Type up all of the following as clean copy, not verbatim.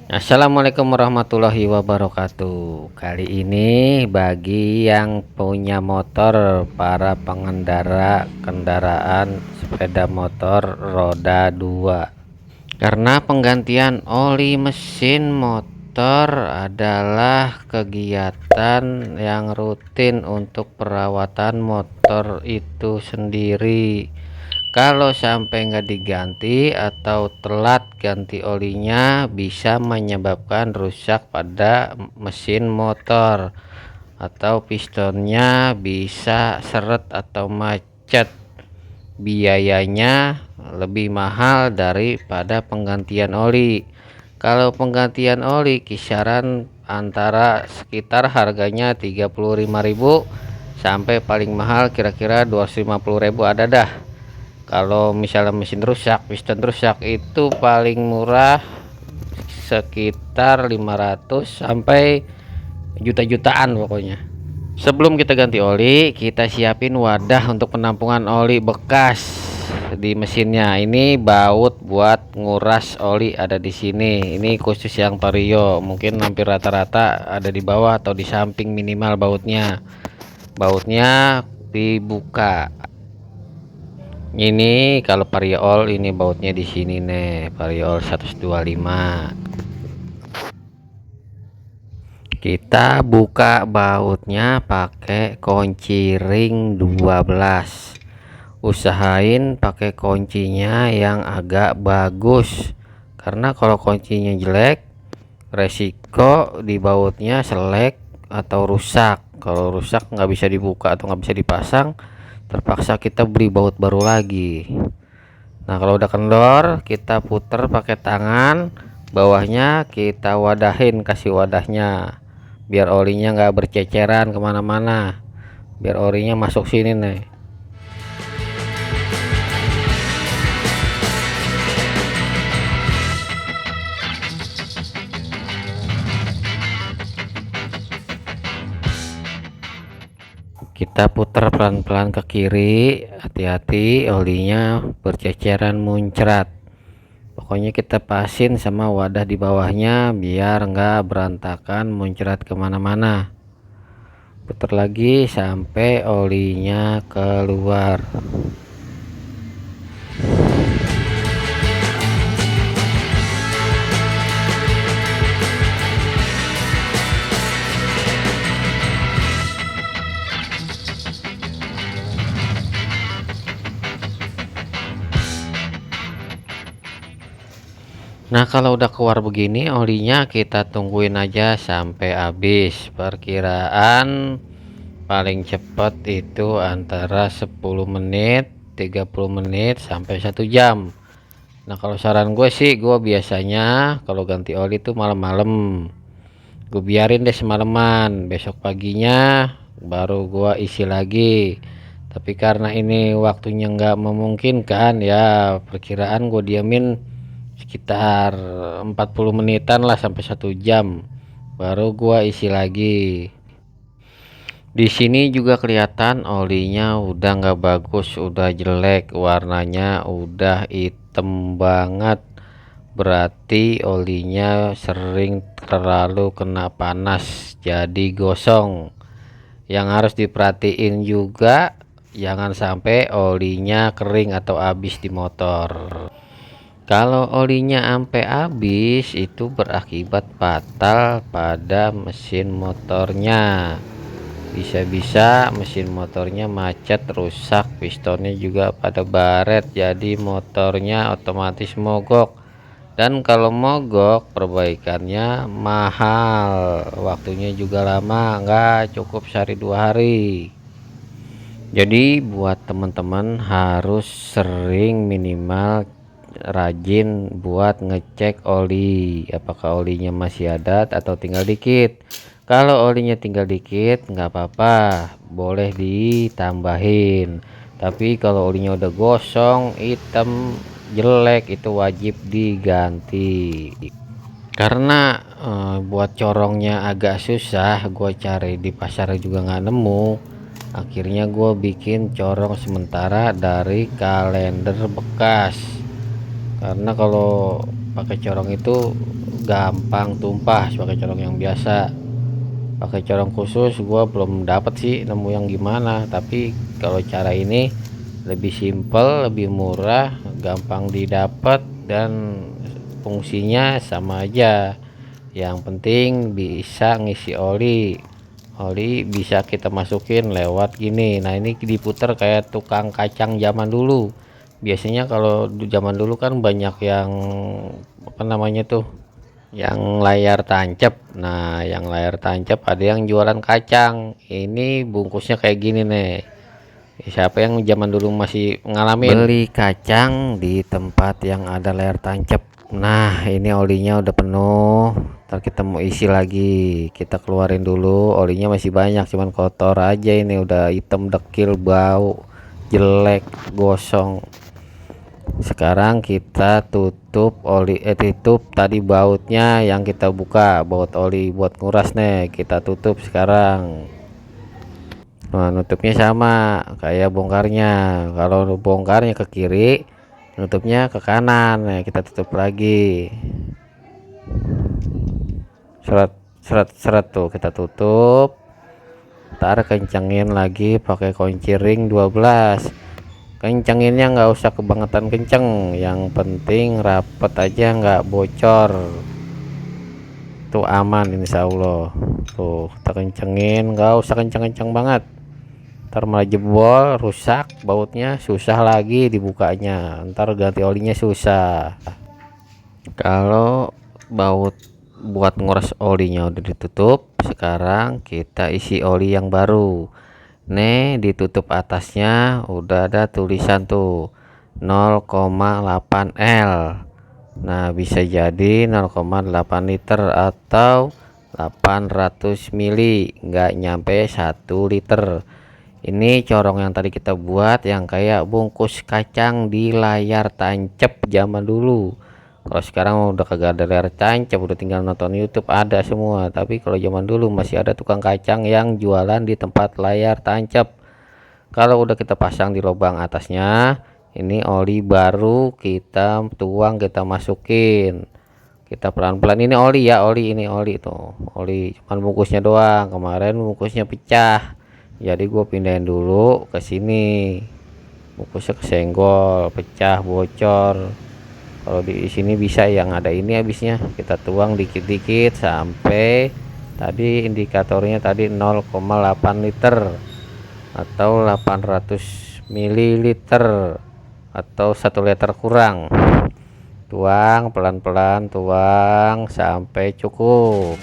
Assalamualaikum warahmatullahi wabarakatuh. Kali ini bagi yang punya motor, para pengendara kendaraan sepeda motor roda 2. Karena penggantian oli mesin motor adalah kegiatan yang rutin untuk perawatan motor itu sendiri. Kalau sampai nggak diganti atau telat ganti olinya, bisa menyebabkan rusak pada mesin motor atau pistonnya bisa seret atau macet. Biayanya lebih mahal daripada penggantian oli. Kalau penggantian oli kisaran antara sekitar harganya 35.000 sampai paling mahal kira-kira 250.000 ada dah. Kalau misalnya mesin rusak, piston rusak, itu paling murah sekitar 500 sampai juta-jutaan pokoknya. Sebelum kita ganti oli, kita siapin wadah untuk penampungan oli bekas di mesinnya. Ini baut buat nguras oli ada di sini. Ini khusus yang Vario, mungkin hampir rata-rata ada di bawah atau di samping minimal bautnya. Bautnya dibuka. Ini kalau Variol ini bautnya di sini nih, Variol 125. Kita buka bautnya pakai kunci ring 12. Usahain pakai kuncinya yang agak bagus, karena kalau kuncinya jelek resiko di bautnya selek atau rusak. Kalau rusak nggak bisa dibuka atau nggak bisa dipasang, terpaksa kita beli baut baru lagi. Nah, kalau udah kendor kita puter pakai tangan, bawahnya kita wadahin, kasih wadahnya biar olinya nggak berceceran kemana-mana, biar olinya masuk sini nih. Kita putar pelan-pelan ke kiri, hati-hati olinya berceceran muncrat. Pokoknya kita pasin sama wadah di bawahnya biar nggak berantakan muncrat kemana-mana. Putar lagi sampai olinya keluar. Nah, kalau udah keluar begini olinya kita tungguin aja sampai habis. Perkiraan paling cepat itu antara 10 menit, 30 menit sampai 1 jam. Nah, kalau saran gue sih, gue biasanya kalau ganti oli itu malam-malam. Gue biarin deh semalaman, besok paginya baru gue isi lagi. Tapi karena ini waktunya nggak memungkinkan, ya perkiraan gue diamin sekitar 40 menitan lah sampai 1 jam baru gua isi lagi. Di sini juga kelihatan olinya udah nggak bagus, udah jelek, warnanya udah hitam banget, berarti olinya sering terlalu kena panas jadi gosong. Yang harus diperhatiin juga jangan sampai olinya kering atau habis di motor. Kalau olinya sampai habis itu berakibat fatal pada mesin motornya. Bisa-bisa mesin motornya macet, rusak, pistonnya juga pada baret, jadi motornya otomatis mogok. Dan kalau mogok perbaikannya mahal, waktunya juga lama, nggak cukup sehari 2 hari. Jadi buat teman-teman harus sering, minimal rajin buat ngecek oli, apakah olinya masih ada atau tinggal dikit. Kalau olinya tinggal dikit nggak apa-apa, boleh ditambahin. Tapi kalau olinya udah gosong, hitam, jelek, itu wajib diganti. Karena buat corongnya agak susah, gue cari di pasar juga nggak nemu. Akhirnya gue bikin corong sementara dari kalender bekas. Karena kalau pakai corong itu gampang tumpah pakai corong yang biasa. Pakai corong khusus gua belum dapat sih nemu yang gimana, tapi kalau cara ini lebih simpel, lebih murah, gampang didapat, dan fungsinya sama aja. Yang penting bisa ngisi oli. Oli bisa kita masukin lewat gini. Nah, ini diputar kayak tukang kacang zaman dulu. Biasanya kalau zaman dulu kan banyak yang apa namanya tuh, yang layar tancap. Nah, yang layar tancap ada yang jualan kacang. Ini bungkusnya kayak gini nih. Siapa yang zaman dulu masih ngalamin beli kacang di tempat yang ada layar tancap? Nah, ini olinya udah penuh. Ntar kita mau isi lagi. Kita keluarin dulu. Olinya masih banyak, cuman kotor aja ini, udah hitam dekil, bau, jelek, gosong. Sekarang kita tutup tutup tadi bautnya yang kita buka, baut oli buat nguras nih, kita tutup sekarang. Nah, nutupnya sama kayak bongkarnya. Kalau bongkarnya ke kiri, nutupnya ke kanan. Nah, kita tutup lagi. Seret seret seret tuh kita tutup. Ntar kencengin lagi pakai kunci ring 12. Kencenginnya nggak usah kebangetan kenceng, yang penting rapet aja, nggak bocor, tuh aman insya Allah. Tuh kita kencengin, nggak usah kenceng-kenceng banget, ntar malah jebol, rusak bautnya, susah lagi dibukanya, ntar ganti olinya susah. Kalau baut buat nguras olinya udah ditutup, sekarang kita isi oli yang baru. Nih, ditutup atasnya udah ada tulisan tuh 0,8 L. Nah, bisa jadi 0,8 liter atau 800 mili, nggak nyampe 1 liter. Ini corong yang tadi kita buat yang kayak bungkus kacang di layar tancap zaman dulu. Kalau sekarang udah kagak ada layar tancap, udah tinggal nonton YouTube ada semua. Tapi kalau zaman dulu masih ada tukang kacang yang jualan di tempat layar tancap. Kalau udah kita pasang di lubang atasnya, ini oli baru kita tuang, kita masukin. Kita pelan-pelan, ini oli ya, oli, ini oli tuh. Oli cuman bungkusnya doang. Kemarin bungkusnya pecah. Jadi gue pindahin dulu ke sini. Bungkusnya kesenggol, pecah, bocor. Kalau di sini bisa yang ada ini habisnya, kita tuang dikit-dikit sampai tadi indikatornya tadi 0,8 liter atau 800 ml atau 1 liter kurang. Tuang pelan-pelan, tuang sampai cukup.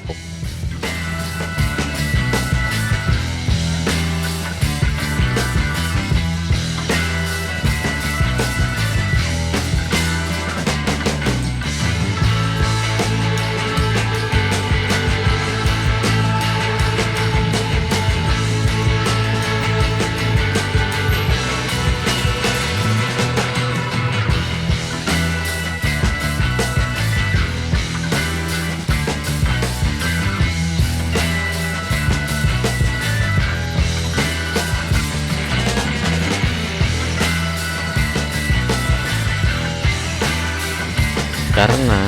Karena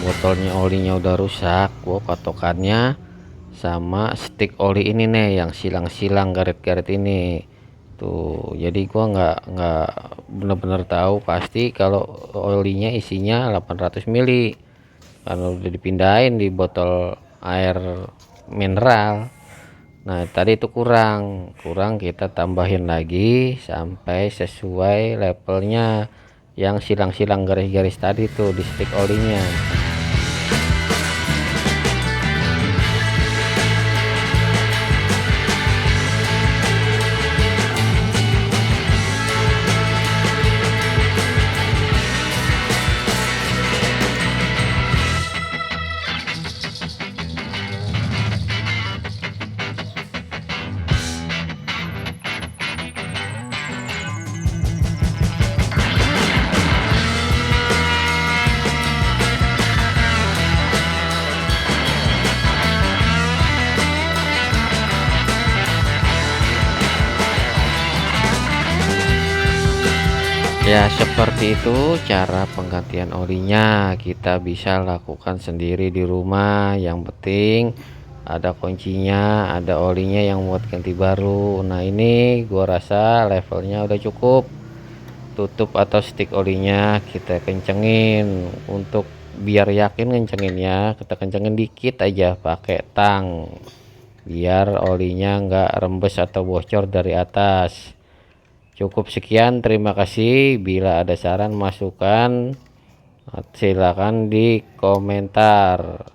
botolnya olinya udah rusak, gua patokannya sama stick oli ini nih yang silang-silang garet-garet ini tuh. Jadi gua nggak bener-bener tahu pasti kalau olinya isinya 800 mili karena udah dipindahin di botol air mineral. Nah, tadi itu kurang kita tambahin lagi sampai sesuai levelnya yang silang-silang garis-garis tadi tuh di stick olinya. Ya, seperti itu cara penggantian olinya. Kita bisa lakukan sendiri di rumah. Yang penting ada kuncinya, ada olinya yang buat ganti baru. Nah, ini gua rasa levelnya udah cukup. Tutup atau stick olinya kita kencengin. Untuk biar yakin ngencenginnya, kita kencengin dikit aja pakai tang. Biar olinya nggak rembes atau bocor dari atas. Cukup sekian, terima kasih. Bila ada saran masukan, silakan di komentar.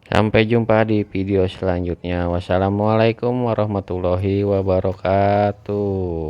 Sampai jumpa di video selanjutnya. Wassalamualaikum warahmatullahi wabarakatuh.